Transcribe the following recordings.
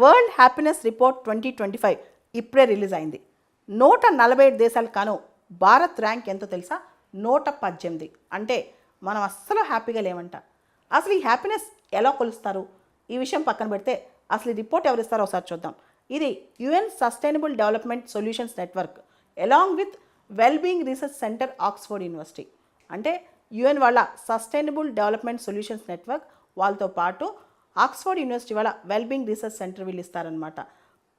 World happiness report 2025 ఇప్పుడే release అయింది. 147 దేశాలకు కాను భారత్ ర్యాంక్ ఎంతో తెలుసా? 118. అంటే మనం అస్సలు హ్యాపీగా లేమంట. అసలు ఈ హ్యాపీనెస్ ఎలా కొలుస్తారు? ఈ విషయం పక్కన పెడితే అసలు ఈ రిపోర్ట్ ఎవరిస్తారో ఒకసారి చూద్దాం. ఇది UN sustainable development solutions network along with wellbeing research centre Oxford university. అంటే యుఎన్ వాళ్ళ సస్టైనబుల్ డెవలప్మెంట్ సొల్యూషన్స్ నెట్వర్క్ వాళ్ళతో పాటు ఆక్స్ఫర్డ్ యూనివర్సిటీ వాళ్ళ వెల్బీయింగ్ రీసెర్చ్ సెంటర్ వీళ్ళు ఇస్తారనమాట.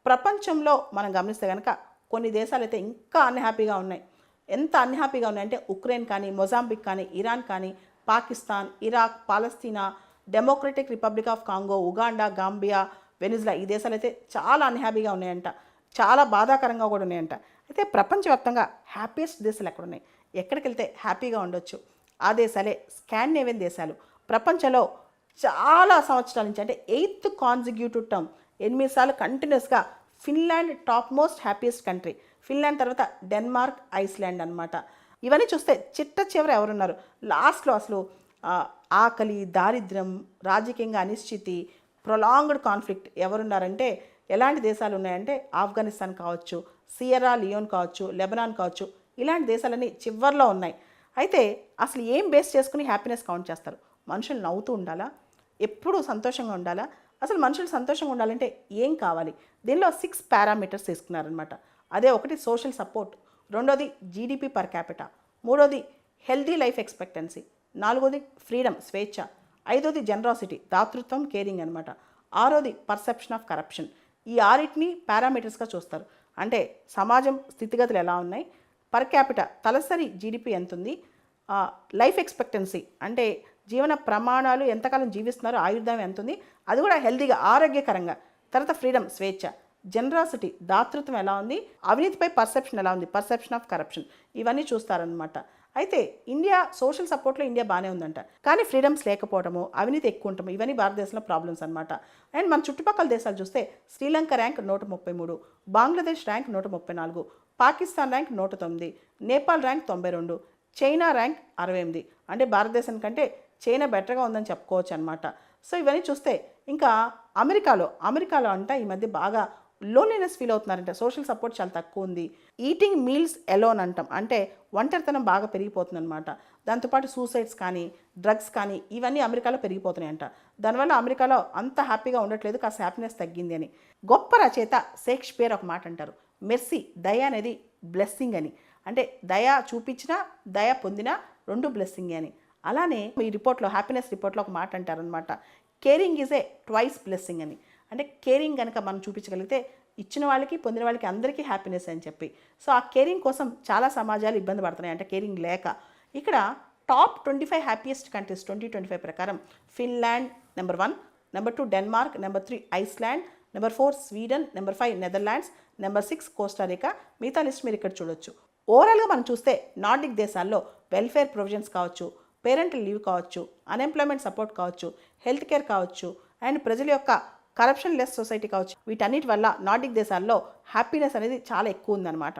ప్రపంచంలో మనం గమనిస్తే కనుక కొన్ని దేశాలు అయితే ఇంకా అన్హ్యాపీగా ఉన్నాయి. ఎంత అన్హ్యాపీగా ఉన్నాయంటే ఉక్రెయిన్ కానీ, మొజాంబిక్ కానీ, ఇరాన్ కానీ, Pakistan, Iraq, Palestine, democratic republic of Congo, Uganda, Gambia, Venezuela, ఈ దేశాలు అయితే చాలా అన్హ్యాపీగా ఉన్నాయంట. చాలా బాధాకరంగా కూడా ఉన్నాయంట. అయితే ప్రపంచవ్యాప్తంగా హ్యాపీయెస్ట్ దేశాలు ఎక్కడున్నాయి, ఎక్కడికి వెళ్తే హ్యాపీగా ఉండొచ్చు? ఆ దేశాలే స్కాండినేవియన్ దేశాలు. ప్రపంచంలో చాలా సంవత్సరాల నుంచి అంటే 8th కాన్సిక్యూటివ్ టర్మ్ 8 సార్లు కంటిన్యూస్గా Finland top most happiest country. Finland తర్వాత డెన్మార్క్, ఐస్లాండ్ అనమాట. ఇవన్నీ చూస్తే చిట్ట చివర ఎవరున్నారు? లాస్ట్లో అసలు ఆకలి, దారిద్ర్యం, రాజకీయంగా అనిశ్చితి, ప్రొలాంగ్డ్ కాన్ఫ్లిక్ట్ ఎవరున్నారంటే ఎలాంటి దేశాలు ఉన్నాయంటే ఆఫ్ఘనిస్తాన్ కావచ్చు, సియరా లియోన్ కావచ్చు, లెబనాన్ కావచ్చు, ఇలాంటి దేశాలన్నీ చివర్లో ఉన్నాయి. అయితే అసలు ఏం బేస్ చేసుకుని హ్యాపీనెస్ కౌంట్ చేస్తారు? మనుషులు నవ్వుతూ ఉండాలా? ఎప్పుడూ సంతోషంగా ఉండాలా? అసలు మనుషులు సంతోషంగా ఉండాలంటే ఏం కావాలి? దీనిలో 6 పారామీటర్స్ తీసుకున్నారనమాట. అదే ఒకటి సోషల్ సపోర్ట్, రెండోది జీడిపి పర్ క్యాపిటా, మూడోది హెల్దీ లైఫ్ ఎక్స్పెక్టెన్సీ, నాలుగోది ఫ్రీడమ్ స్వేచ్ఛ, ఐదోది జనరాసిటీ దాతృత్వం కేరింగ్ అనమాట, ఆరోది పర్సెప్షన్ ఆఫ్ కరప్షన్. ఈ ఆరిటిని పారామీటర్స్గా చూస్తారు. అంటే సమాజం స్థితిగతులు ఎలా ఉన్నాయి, పర్ క్యాపిటా తలసరి జీడిపి ఎంత ఉంది, లైఫ్ ఎక్స్పెక్టెన్సీ అంటే జీవన ప్రమాణాలు ఎంతకాలం జీవిస్తున్నారు, ఆయుర్దాయం ఎంత ఉంది, అది కూడా హెల్దీగా ఆరోగ్యకరంగా, తర్వాత ఫ్రీడమ్ స్వేచ్ఛ, జనరాసిటీ దాతృత్వం ఎలా ఉంది, అవినీతిపై పర్సెప్షన్ ఎలా ఉంది, పర్సెప్షన్ ఆఫ్ కరప్షన్, ఇవన్నీ చూస్తారనమాట. అయితే ఇండియా సోషల్ సపోర్ట్లో ఇండియా బాగానే ఉందంట, కానీ ఫ్రీడమ్స్ లేకపోవడము, అవినీతి ఎక్కువ ఉండటము, ఇవన్నీ భారతదేశంలో ప్రాబ్లమ్స్ అనమాట. అండ్ మన చుట్టుపక్కల దేశాలు చూస్తే Sri Lanka rank 133, Bangladesh rank 134, Pakistan rank 109, Nepal rank 92, China rank 68. అంటే భారతదేశం కంటే చైనా బెటర్గా ఉందని చెప్పుకోవచ్చు అనమాట. సో ఇవన్నీ చూస్తే ఇంకా అమెరికాలో అంట ఈ మధ్య బాగా లోన్లీనెస్ ఫీల్ అవుతున్నారంట. సోషల్ సపోర్ట్ చాలా తక్కువ ఉంది. ఈటింగ్ మీల్స్ ఎలోన్ అంటాం, అంటే ఒంటరితనం బాగా పెరిగిపోతుంది అనమాట. దాంతోపాటు సూసైడ్స్ కానీ, డ్రగ్స్ కానీ, ఇవన్నీ అమెరికాలో పెరిగిపోతున్నాయంట. దానివల్ల అమెరికాలో అంత హ్యాపీగా ఉండట్లేదు, కాస్త హ్యాపీనెస్ తగ్గింది అని. గొప్ప రచయిత షేక్స్పియర్ ఒక మాట అంటారు, మెర్సీ దయ అనేది బ్లెస్సింగ్ అని. అంటే దయ చూపించినా దయ పొందినా రెండు బ్లెస్సింగే అని. అలానే ఈ రిపోర్ట్లో హ్యాపీనెస్ రిపోర్ట్లో ఒక మాట అంటారనమాట, caring is a twice blessing అని. అంటే కేరింగ్ కనుక మనం చూపించగలిగితే ఇచ్చిన వాళ్ళకి పొందిన వాళ్ళకి అందరికీ హ్యాపీనెస్ అని చెప్పి. సో ఆ కేరింగ్ కోసం చాలా సమాజాలు ఇబ్బంది పడుతున్నాయి అంటే కేరింగ్ లేక. ఇక్కడ టాప్ 25 హ్యాపీయెస్ట్ కంట్రీస్ 2025 ప్రకారం Finland number 1, number 2 Denmark, number 3 Iceland, number 4 Sweden, number 5 Netherlands, number 6 Costa Rica. మిగతా లిస్ట్ మీరు ఇక్కడ చూడొచ్చు. ఓవరాల్గా మనం చూస్తే నార్డిక్ దేశాల్లో వెల్ఫేర్ ప్రొవిజన్స్ కావచ్చు, పేరెంటల్ లీవ్ కావచ్చు, అన్ఎంప్లాయ్మెంట్ సపోర్ట్ కావచ్చు, హెల్త్ కేర్ కావచ్చు, అండ్ ప్రజల యొక్క కరప్షన్ లెస్ సొసైటీ కావచ్చు, వీటన్నిటి వల్ల నార్డిక్ దేశాల్లో హ్యాపీనెస్ అనేది చాలా ఎక్కువ ఉందన్నమాట.